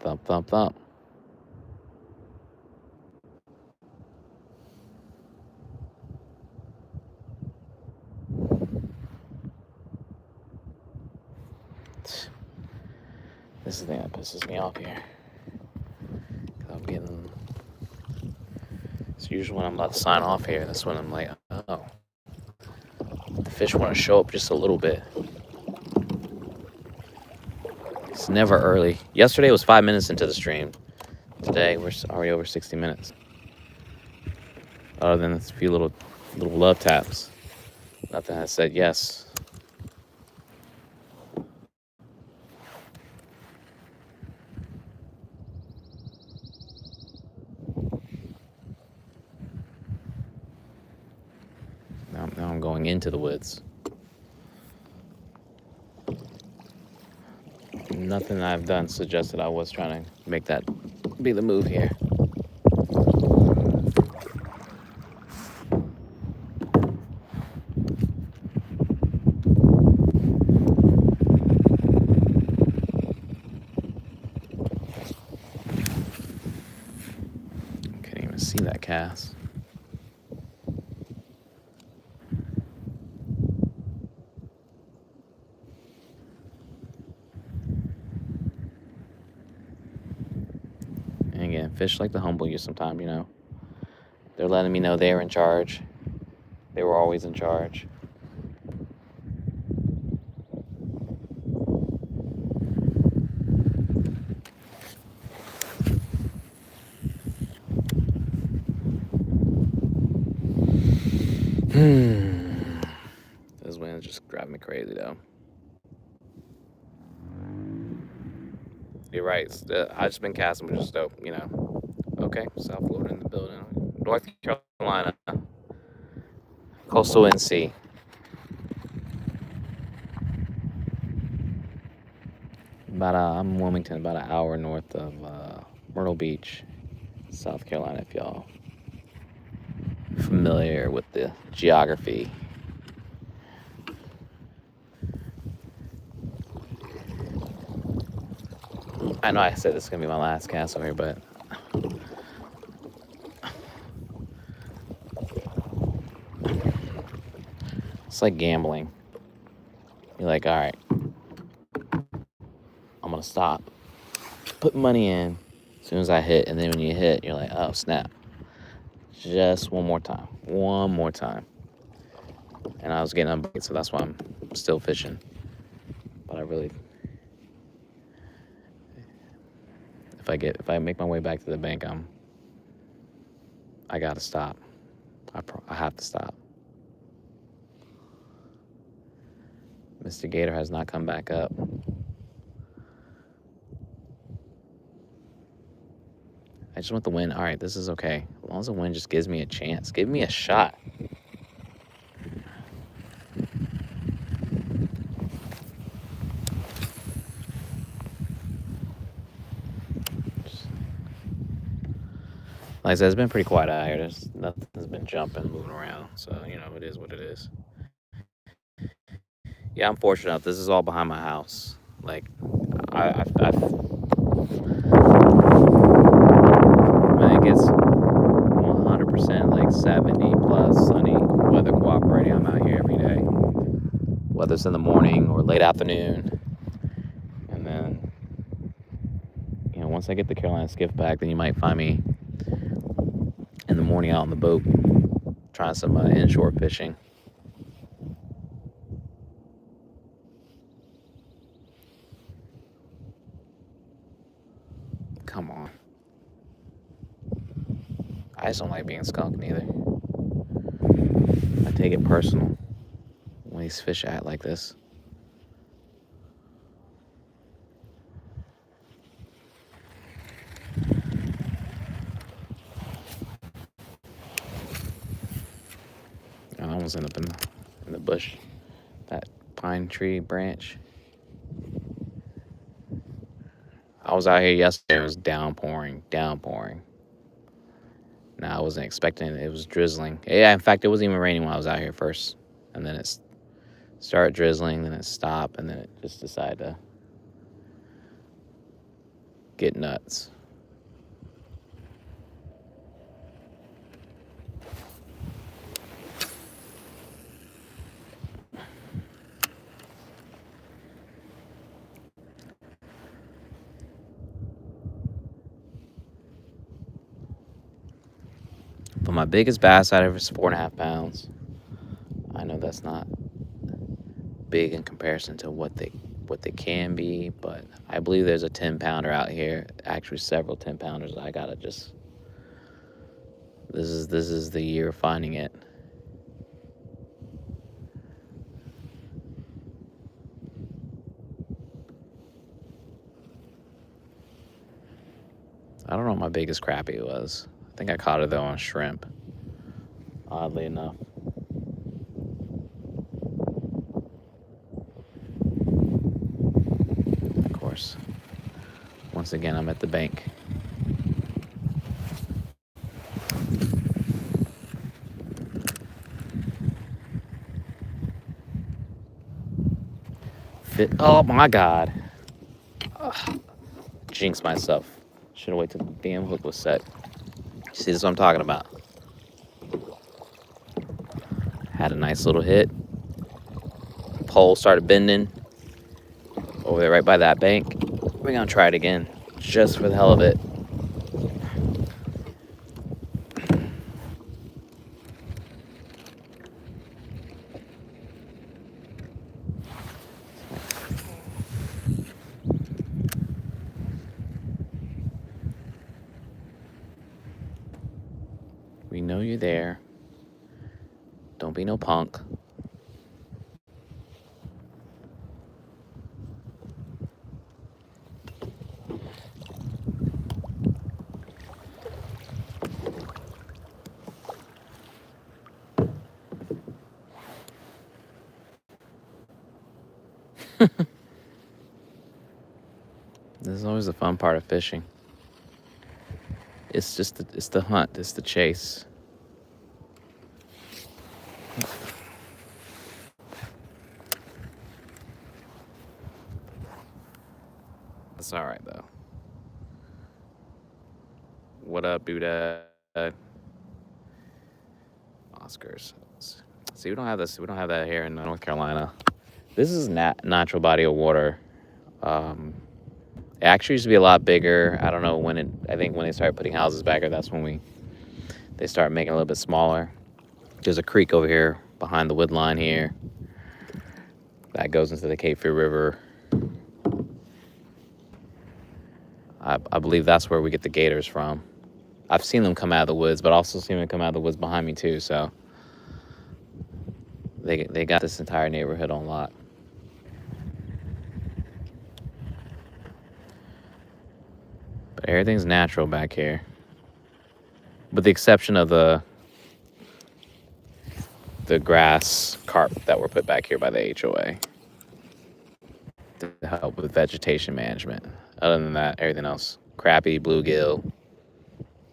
Thump, thump, thump. This is the thing that pisses me off here. I'm getting... It's usually when I'm about to sign off here, that's when I'm like, oh. The fish want to show up just a little bit. It's never early. Yesterday was 5 minutes into the stream. Today we're already over 60 minutes. Other than a few little love taps. Nothing has said yes. Now I'm going into the woods. Nothing I've done suggested I was trying to make that be the move here. Can't even see that cast. Again, fish like to humble you sometimes, you know. They're letting me know they're in charge. They were always in charge. This wind's just driving me crazy, though. You're right. I've just been casting, which is dope, you know. Okay, South Florida in the building. North Carolina, coastal NC. I'm in Wilmington, about an hour north of Myrtle Beach, South Carolina, if y'all familiar with the geography. I know I said this is going to be my last cast over here, but it's like gambling. You're like, all right, I'm going to stop. Put money in as soon as I hit, and then when you hit, you're like, oh, snap. Just one more time. One more time. And I was getting unbait, so that's why I'm still fishing. But if I make my way back to the bank, I gotta stop. I have to stop. Mr. Gator has not come back up. I just want the win. All right, this is okay. As long as the win just gives me a chance. Give me a shot. Like I said, it's been pretty quiet out here. Nothing's been jumping, moving around. So, you know, it is what it is. Yeah, I'm fortunate enough. This is all behind my house. Like, when it gets 100% like 70 plus sunny weather cooperating, I'm out here every day. Whether it's in the morning or late afternoon. And then, you know, once I get the Carolina skiff back, then you might find me in the morning out on the boat trying some inshore fishing. Come on. I just don't like being skunked neither. I take it personal when these fish act like this. I almost end up in the bush. That pine tree branch. I was out here yesterday. It was downpouring. Now I wasn't expecting it. It was drizzling. Yeah, in fact, it wasn't even raining when I was out here first. And then it started drizzling, then it stopped, and then it just decided to get nuts. But my biggest bass out of it is 4.5 pounds. I know that's not big in comparison to what they can be, but I believe there's a 10-pounder out here. Actually, several 10-pounders. I gotta just. This is the year of finding it. I don't know what my biggest crappie was. I think I caught it though on shrimp. Oddly enough. Of course. Once again, I'm at the bank. Oh my God. Ugh. Jinxed myself. Should have waited till the damn hook was set. See, this is what I'm talking about. Had a nice little hit. Pole started bending over there right by that bank. We're gonna try it again, just for the hell of it. We know you're there. Don't Don't be no punk. This is always the fun part of fishing. It's just it's the hunt, it's the chase. It's all right though. What up, Buddha? Oscars. See, we don't have this. We don't have that here in North Carolina. This is natural body of water. It actually used to be a lot bigger. I don't know when it. I think when they started putting houses back there, that's when they start making it a little bit smaller. There's a creek over here behind the wood line here that goes into the Cape Fear River. I believe that's where we get the gators from. I've seen them come out of the woods, but also seen them come out of the woods behind me too. So they got this entire neighborhood on lock. But everything's natural back here, with the exception of the grass carp that were put back here by the HOA to help with vegetation management. Other than that, everything else: crappie, bluegill,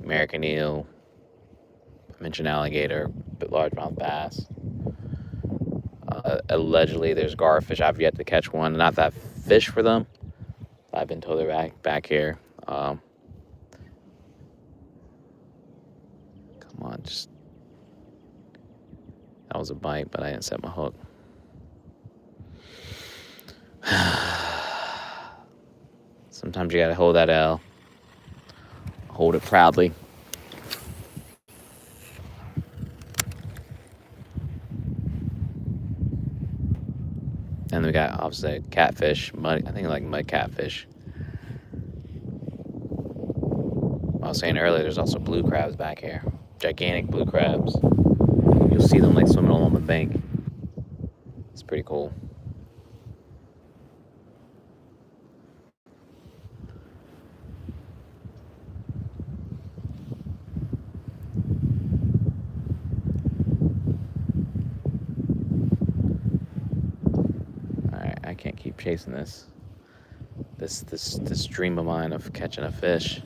American eel, I mentioned alligator, but largemouth bass. Allegedly, there's garfish. I've yet to catch one. Not that I fish for them. I've been told they're back here. Come on, just that was a bite, but I didn't set my hook. Sometimes you gotta hold that L. Hold it proudly. And we got obviously catfish, mud. I think like mud catfish. I was saying earlier, there's also blue crabs back here. Gigantic blue crabs. You'll see them like swimming along the bank. It's pretty cool. Alright, I can't keep chasing this dream of mine of catching a fish.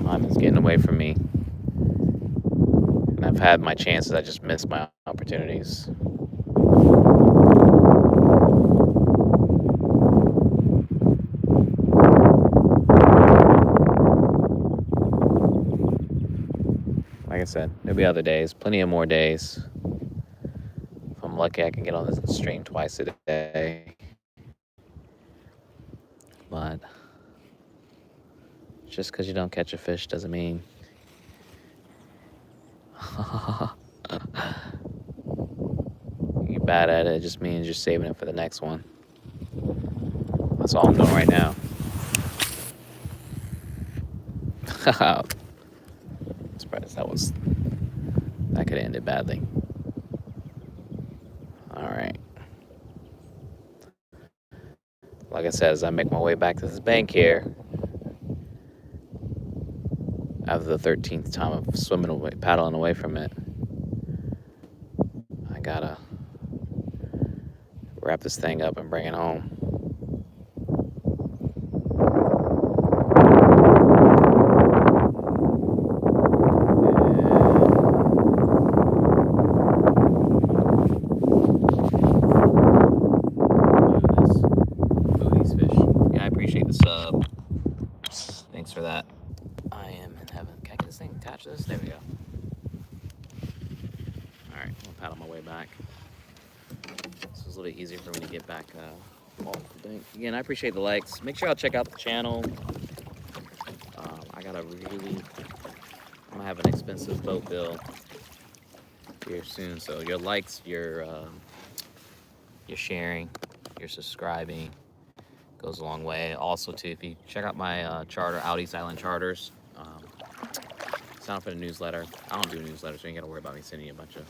Time is getting away from me. And I've had my chances, I just missed my opportunities. Like I said, there'll be other days, plenty of more days. If I'm lucky, I can get on this stream twice a day. But just because you don't catch a fish doesn't mean you're bad at it. It just means you're saving it for the next one. That's all I'm doing right now. Surprised that could have ended badly. All right. Like I said, as I make my way back to this bank here, after the 13th time of paddling away from it, I gotta wrap this thing up and bring it home. Appreciate the sub. Thanks for that. I am in heaven. Can I get this thing attached to this? There we go. Alright, I'll paddle my way back. This was a little bit easier for me to get back off the bank. Again, I appreciate the likes. Make sure y'all check out the channel. I'm gonna have an expensive boat bill here soon. So your likes, your sharing, your subscribing goes a long way. Also, too, if you check out my charter, Out East Island Charters, sign up for the newsletter. I don't do a newsletter, so you ain't gotta worry about me sending you a bunch of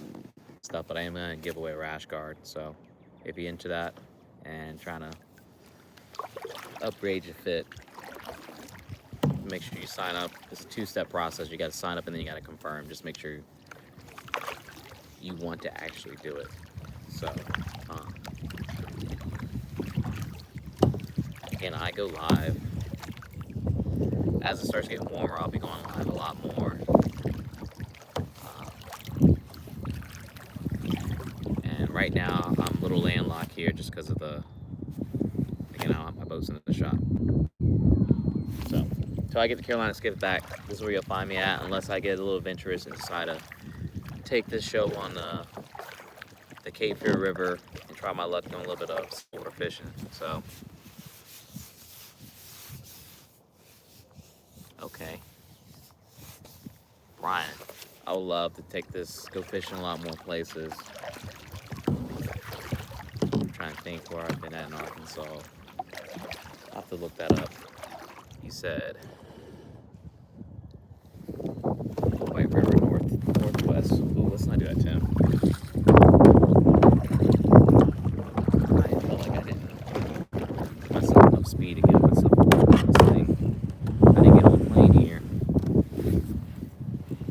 stuff, but I am gonna give away a rash guard. So if you're into that and trying to upgrade your fit, make sure you sign up. It's a two-step process. You gotta sign up and then you gotta confirm. Just make sure you want to actually do it. So again, I go live as it starts getting warmer. I'll be going live a lot more. And right now I'm a little landlocked here just because of the, again, I don't have my boats in the shop. So until I get to Carolina Skiff back, this is where you'll find me at, unless I get a little adventurous and decide to take this show on the Cape Fear River and try my luck doing a little bit of saltwater fishing. So okay, Brian, I would love to take this, go fishing a lot more places. I'm trying to think where I've been at in Arkansas. I'll have to look that up. You said White River northwest. Ooh, let's not do that, Tim. I felt like I didn't give myself enough speed to get myself on this thing. I didn't get on the plane here.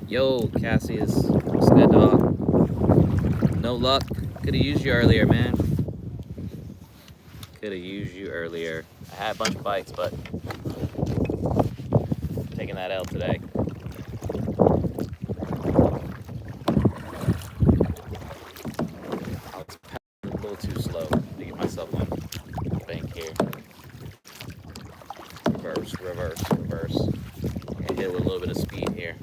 Yo, Cassius, what's good, dog? No luck. Could have used you earlier, man. Could have used you earlier. I had a bunch of bites, but taking that L today. I was a little too slow to get myself on the bank here. Reverse, reverse, reverse. And hit with a little bit of speed here.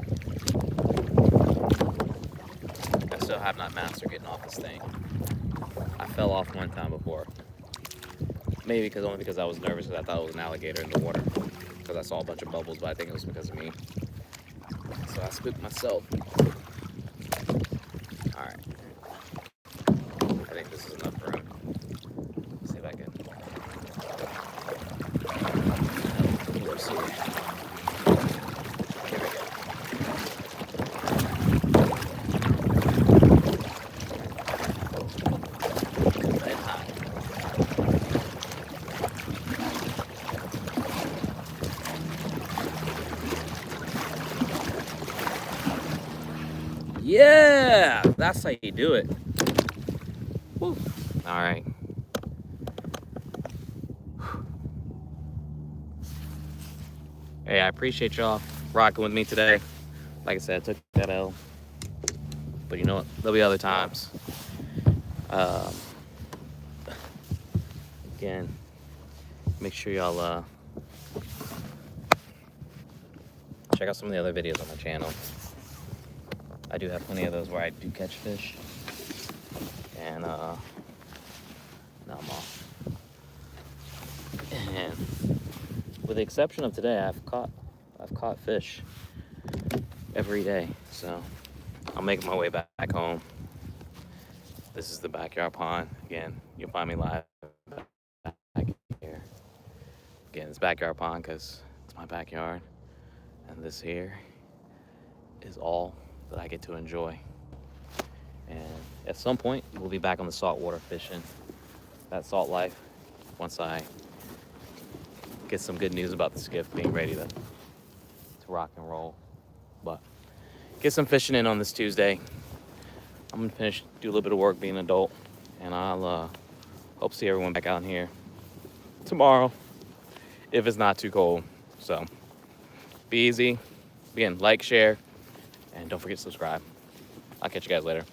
I still have not mastered getting off this thing. I fell off one time before. Maybe only because I was nervous because I thought it was an alligator in the water. Because I saw a bunch of bubbles, but I think it was because of me. So I spooked myself. Alright. I think this is enough room. Let's see if I can. What's here? Here we go. Red hot. Yeah, that's how you do it. Woo. All right. Hey, I appreciate y'all rocking with me today. Like I said, I took that L, but you know what? There'll be other times. Again, make sure y'all check out some of the other videos on my channel. I do have plenty of those where I do catch fish. And now I'm off. And with the exception of today, I've caught fish every day. So I'm making my way back home. This is the backyard pond. Again, you'll find me live back here. Again, it's backyard pond because it's my backyard. And this here is all that I get to enjoy. And at some point, we'll be back on the saltwater fishing. That salt life, once I get some good news about the skiff being ready to rock and roll. But get some fishing in on this Tuesday. I'm gonna finish, do a little bit of work being an adult, and I'll hope to see everyone back out here tomorrow, if it's not too cold. So be easy. Again, like, share, and don't forget to subscribe. I'll catch you guys later.